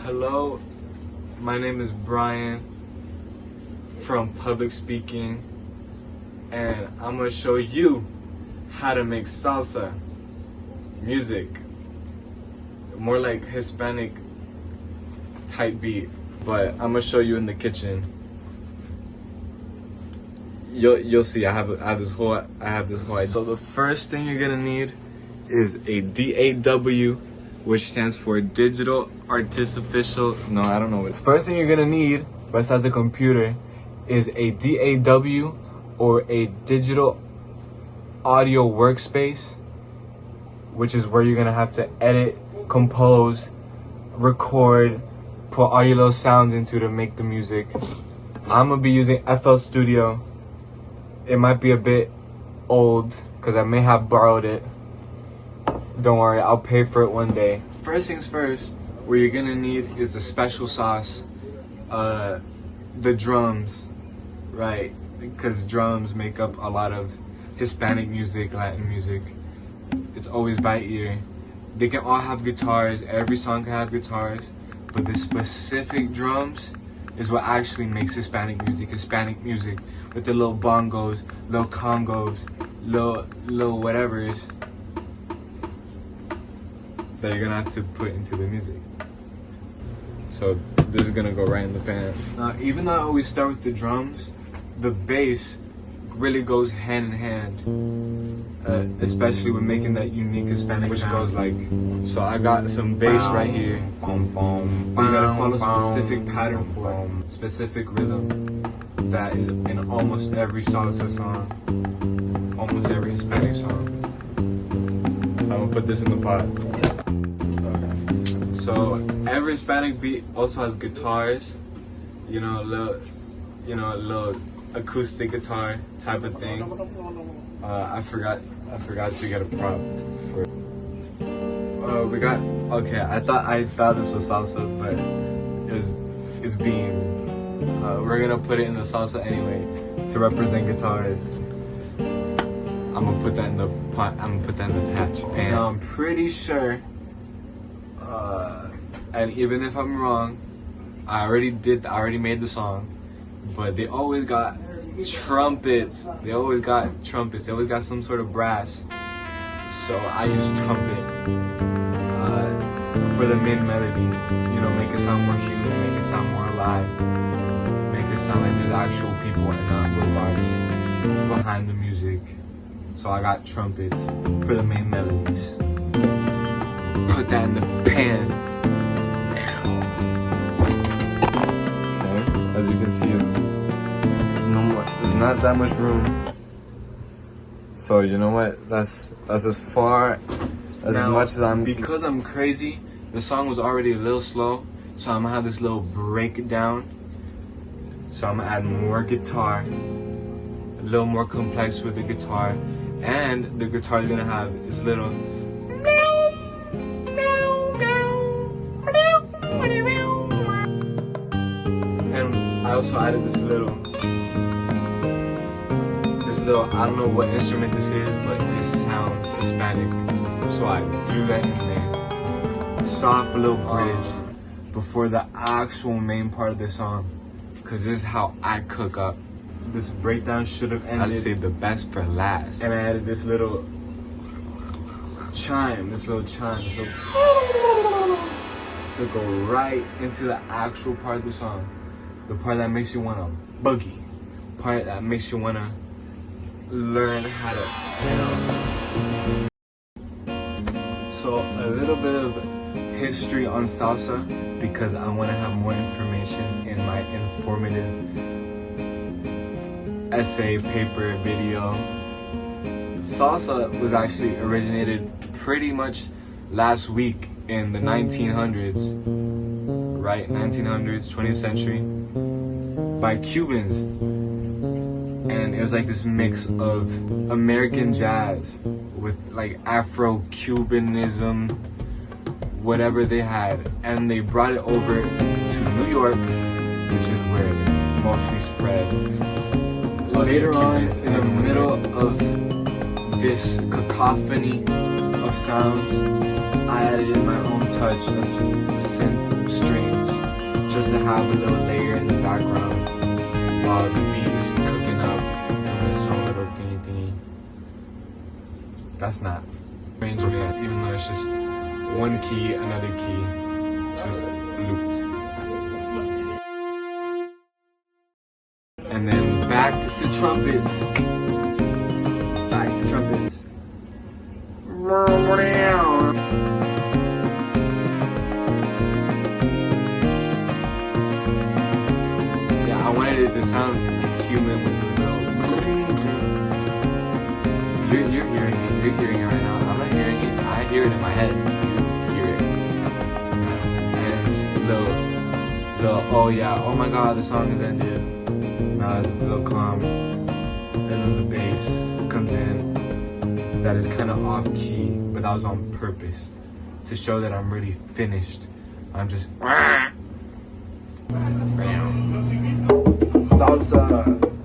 Hello, my name is Brian from Public Speaking, and I'm gonna show you how to make salsa music, more like Hispanic type beat, but I'm gonna show you in the kitchen. You'll see. I have this whole idea. So the first thing you're gonna need is a DAW, which stands for Digital Artificial. No, I don't know what. First thing you're gonna need, besides a computer, is a DAW or a digital audio workspace, which is where you're gonna have to edit, compose, record, put all your little sounds into to make the music. I'm gonna be using FL Studio. It might be a bit old because I may have borrowed it. Don't worry, I'll pay for it one day. First things first, what you're gonna need is the special sauce, the drums, right? Because drums make up a lot of Hispanic music, Latin music. It's always by ear. They can all have guitars, every song can have guitars, but the specific drums is what actually makes Hispanic music with the little bongos, little congos, little whatevers that you're gonna have to put into the music. So this is gonna go right in the pan. Now, even though I always start with the drums, the bass really goes hand in hand, especially with making that unique Hispanic sound, which goes like, so I got some bass right here. You gotta follow a specific pattern for it, specific rhythm that is in almost every salsa song, almost every Hispanic song. I'm gonna put this in the pot. Okay. So every Hispanic beat also has guitars, a little acoustic guitar type of thing. I forgot to get a prop for it. I thought this was salsa, but it's beans. We're gonna put it in the salsa anyway to represent guitars. I'm gonna put that in the pot. I'm gonna put that in the pan. Now I'm pretty sure, and even if I'm wrong, I already made the song, but they always got trumpets. They always got some sort of brass. So I use trumpet for the main melody. Make it sound more human, make it sound more alive, make it sound like there's actual people and not robots behind the music. So I got trumpets for the main melodies. Put that in the pan. Okay, as you can see, there's not that much room. So you know what? That's as far as much as I'm. Because I'm crazy, the song was already a little slow, so I'm gonna have this little breakdown. So I'm gonna add more guitar, a little more complex with the guitar, and the guitar is gonna have this little. And I also added this little, I don't know what instrument this is, but it sounds Hispanic. So I threw that in there. Soft little bridge before the actual main part of the song. Because this is how I cook up. This breakdown should have ended. I'd save the best for last. And I added this little chime, to go right into the actual part of the song. The part that makes you wanna boogie. Part that makes you wanna learn how to, So a little bit of history on salsa, because I want to have more information in my informative essay, paper, video. Salsa was actually originated pretty much last week in the 1900s, right? 1900s, 20th century, by Cubans. And it was like this mix of American jazz with like Afro-Cubanism, whatever they had. And they brought it over to New York, which is where it mostly spread. Later on, in the middle of this cacophony of sounds, I added in my own touch of synth strings have a little layer in the background while the beat is cooking up from this one little thingy. That's not arrangement, even though it's just one key, another key. It's just loop. And then back to trumpets. Back to trumpets. Yeah, I wanted it to sound human with the little. You're hearing it. You're hearing it right now. I'm not hearing it. I hear it in my head. You hear it. And little. Oh yeah. Oh my God. The song has ended. Now it's a little calm. And then the bass comes in. That is kind of off key, but that was on purpose to show that I'm really finished. I'm just. Salsa.